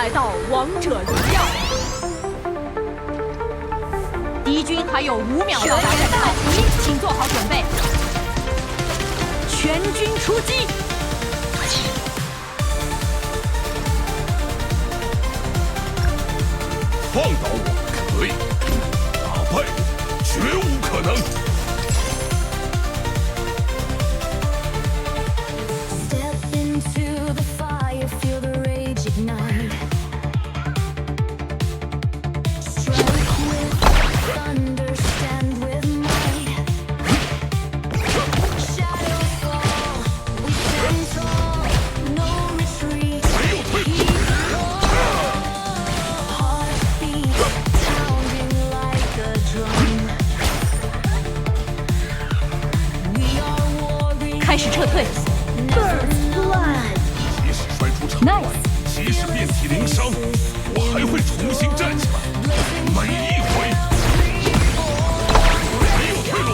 来到王者荣耀，敌军还有5秒到达战斗，请做好准备，全军出击！放倒我可以，打败我绝无可能。开始撤退。即使摔出场外，即使遍体鳞伤，我还会重新站起来。每一回，没有退路。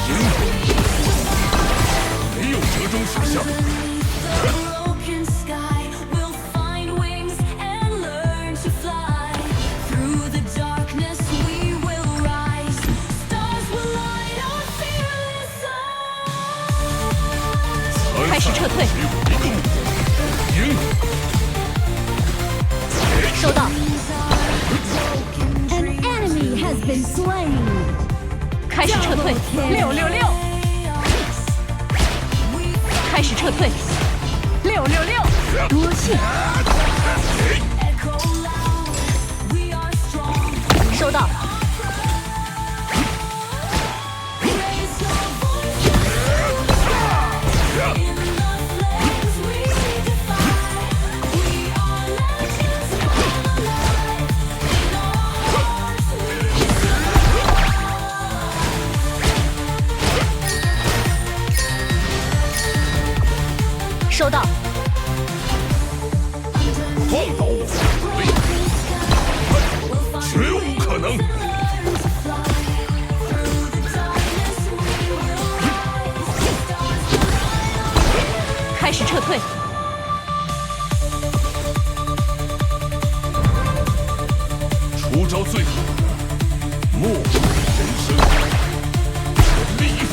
赢，没有折中选项。开始撤退。赢。收到。开始撤退。666。开始撤退。666。多谢。收到。收到。放倒我绝无可能。开始撤退。出招最狠，莫问人生，全力以赴。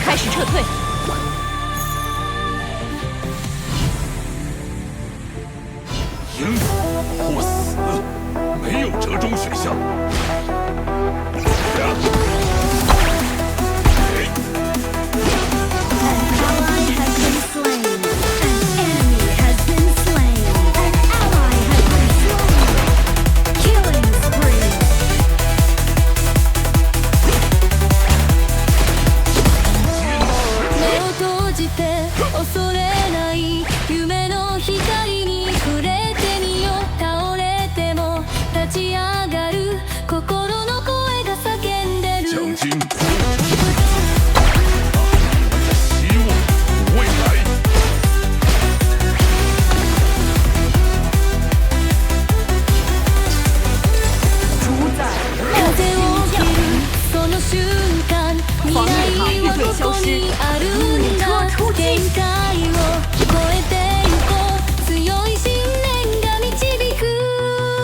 开始撤退。赢或死，没有折中选项。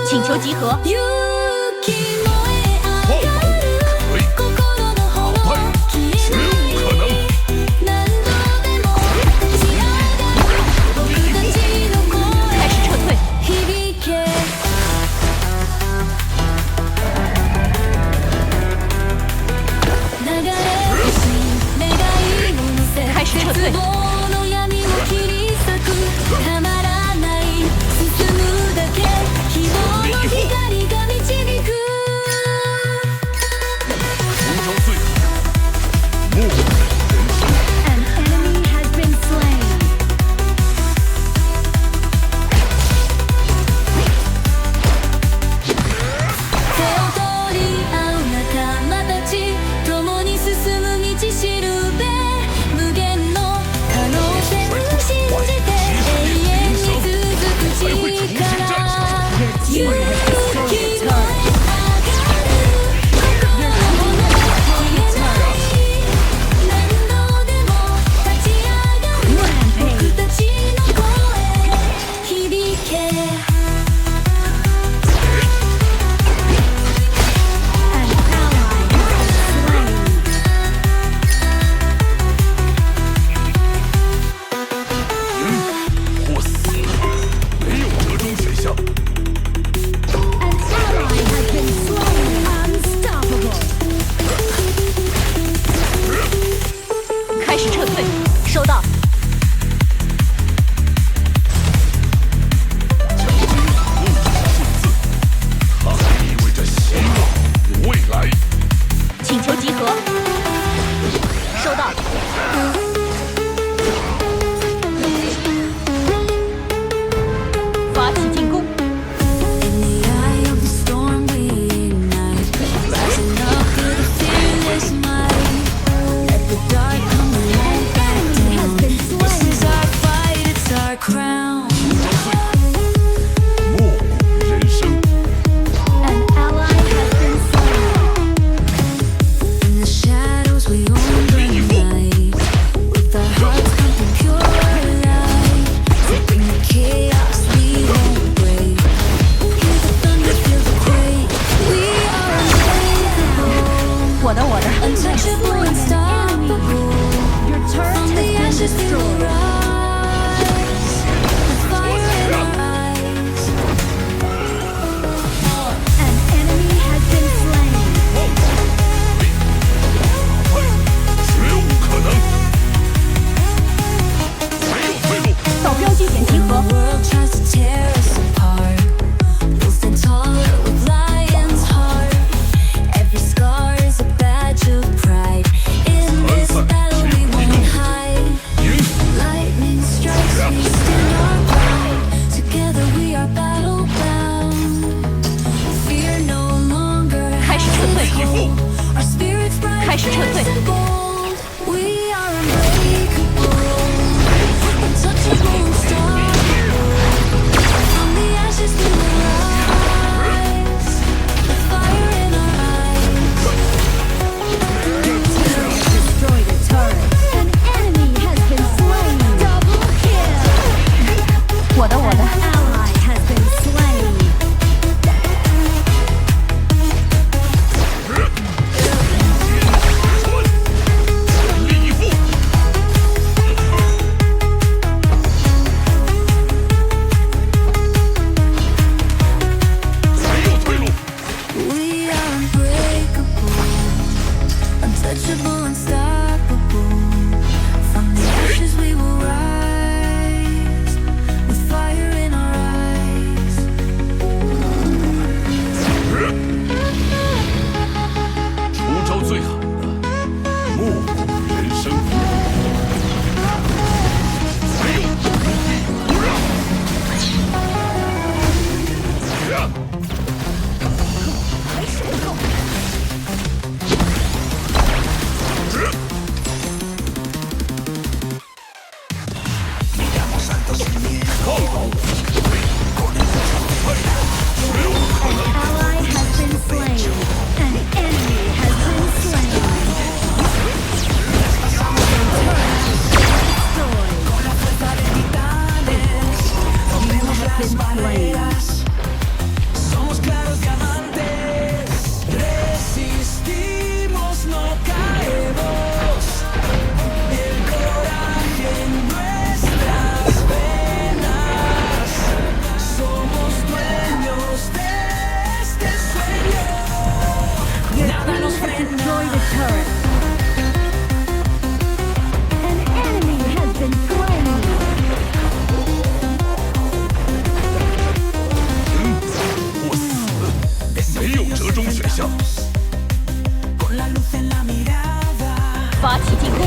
请求集合。开始撤退。始撤退，收到。它还意味着希望、未来。请求集合，收到。发起进攻。 开始撤退。我的。发起进攻，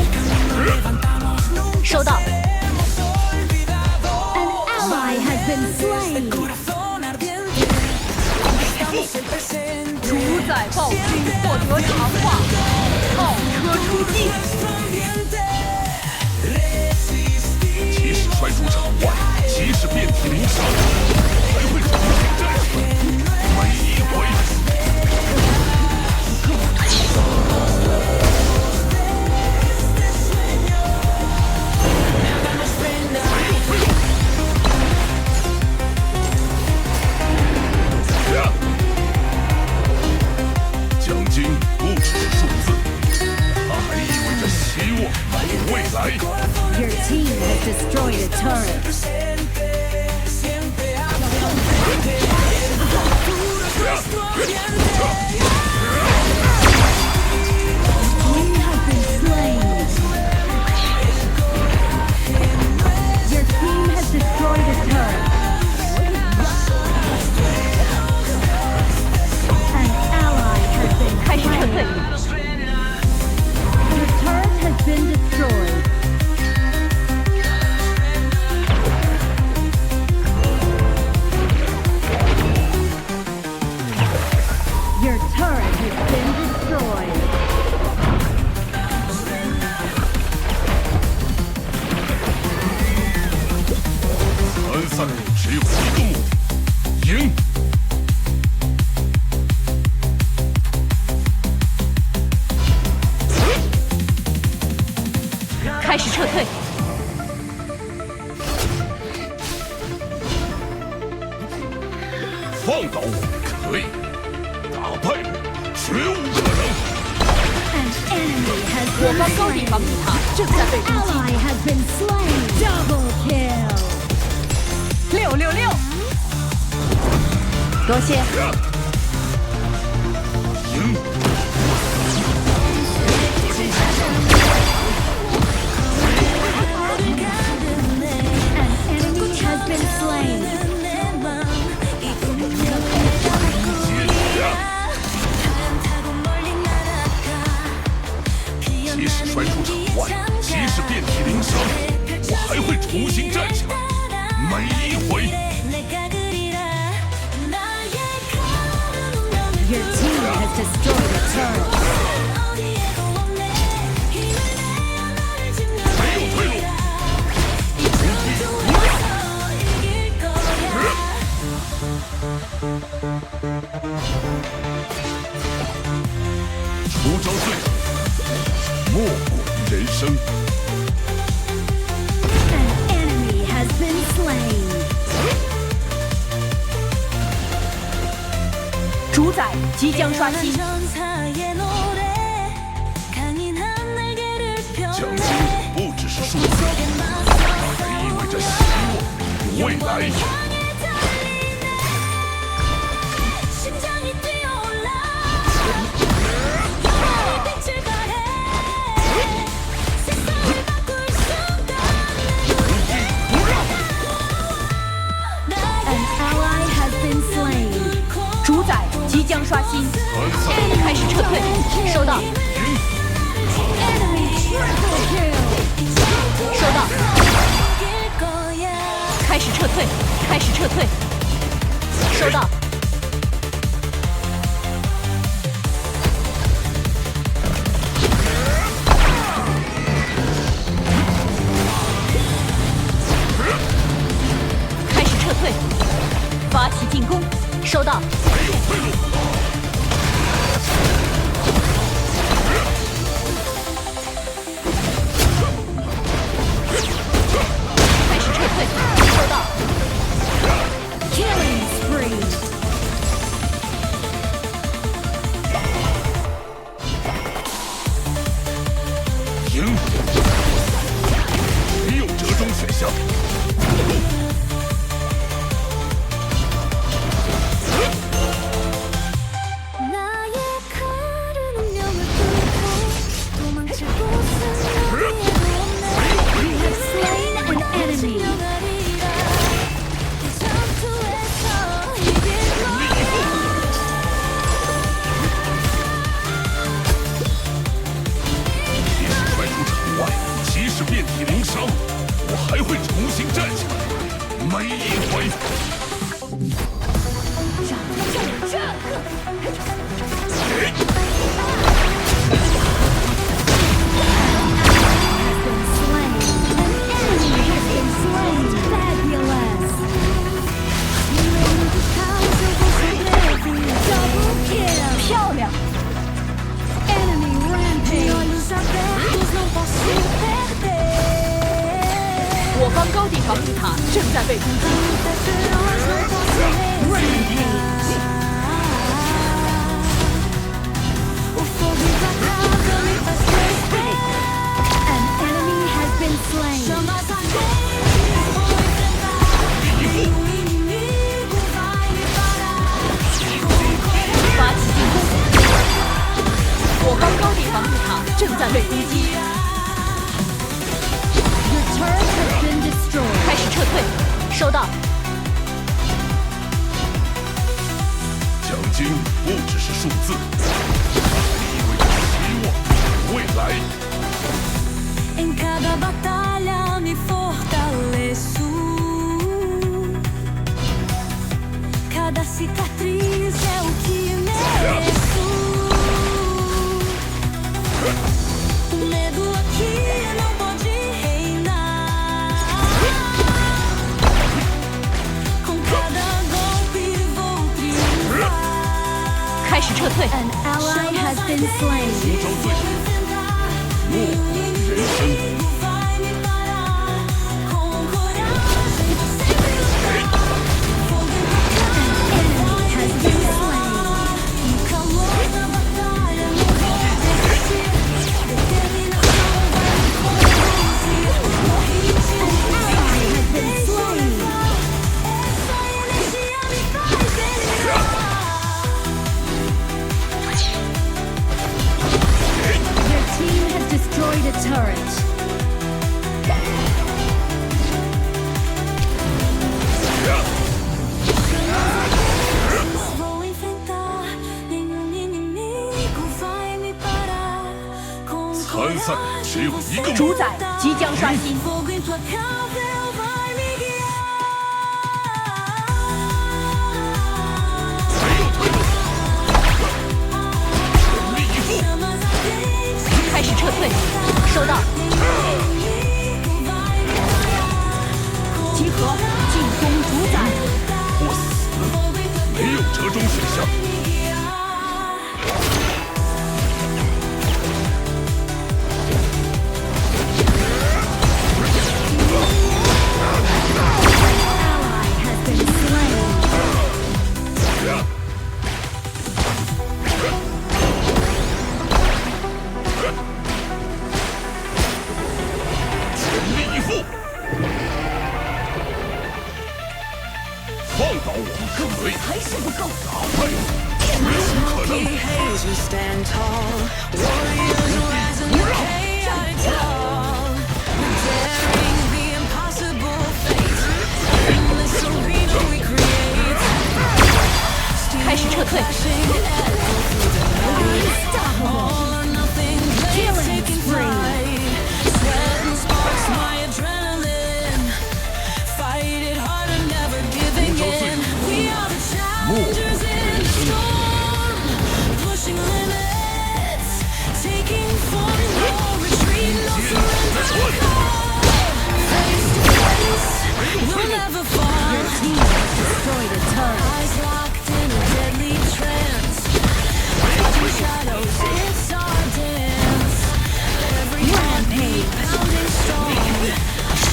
收到。主宰暴君获得强化，炮车出击。即使摔出场外，即使遍体鳞伤，还会重新战士。每一回。 奖金不只是数字，它还意味着希望和未来。Your team has destroyed a turret. You have been slain. 开始撤退。放倒我可以，打败我绝无可能。An enemy has 我 been 方高地 slain. 防御塔正在被攻 Ally has been slain. Double kill. 击。666。多谢。赢！ An enemy has been slain. 即使摔出场外，即使遍体鳞伤，我还会重新站起来。每一回。 Your team has destroyed a turret. 没有退路。出招最好，莫过于人生。 An enemy has been slain. 主宰即将刷新。 奖金不只是数字，还意味着希望与未来。 An ally has been slain. 主宰即将刷新。开始撤退。收到。 Enemy triple kill. 收到。开始撤退。开始撤退。收到。开始撤退。发起进攻。收到。没有退路。 开始撤退。收到。 Killing spree. 赢！没有折中选项。 You have slain an enemy. 即使摔出场外，即使遍体鳞伤，我还会重新站起来。每一回。漂亮。 Enemy rampage. 我方高地防御塔正在被攻击。 An enemy has been slain. 发起进攻。我方高地防御塔正在被攻击。 Your turret has been destroyed. 开始撤退。收到。奖金不只是数字，还意味着希望与未来。 Em cada batalha me fortaleço. Cada cicatriz é o que mereço. O medo aqui não pode reinar. Com cada golpe vou triunfar. 开始撤退。 An ally has been slain. 出招最好，莫过于人生。Vou enfrentar nenhum inimigo vai me parar. Com 参赛只有一个主目标，宰即将刷新， fogo implacável vai me guiar. 没有退路，全力以赴， Chamas ardentes 开始撤退，收到， inimigo vai me parar. 集合，进攻主宰，不死， Fogo implacável 没有折中选项。 vai me guiar. Ally has been slain. 全力以赴，放倒我可以，还是不够，打败绝不可能。 Haze we stand tall, warriors rise in the chaotic call. Daring the impossible fate, in this arena we create. 开始撤退， All or nothing, blades taking flight. Sweat and sparks, my adrenaline. Fight it harder, never giving in. We are the challengers in the storm, pushing limits, taking form, no retreat, no surrender. Face to face, we'll never fall. Team has destroyed a turret. Eyes locked in a deadly trance. Dodging shadows, it's our dance. Every heartbeat pounding strong.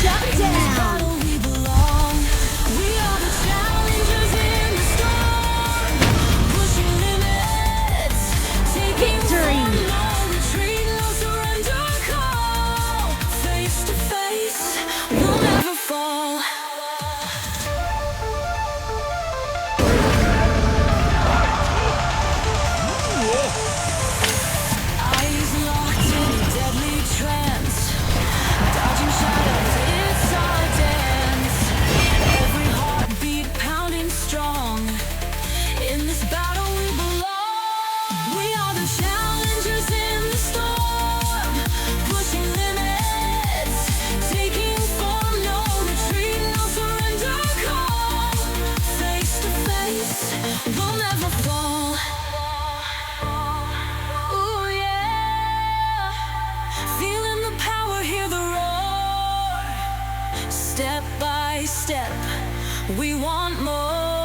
Shut In this down. battle we belong. We are the challengers in the storm. Pushing limits, taking Victory. form, no retreat, no surrender call. Face to face, we'll never fall. Eyes locked in a deadly trance, dodging shadows, it's our dance. Every heartbeat pounding strong. In this battle we belong. We are the challengers in the storm, pushing limits, taking form, no retreat, no surrender call. Face to face, we'll never fall. Ooh, yeah. Feeling the power, hear the roar. Step by step, we want more.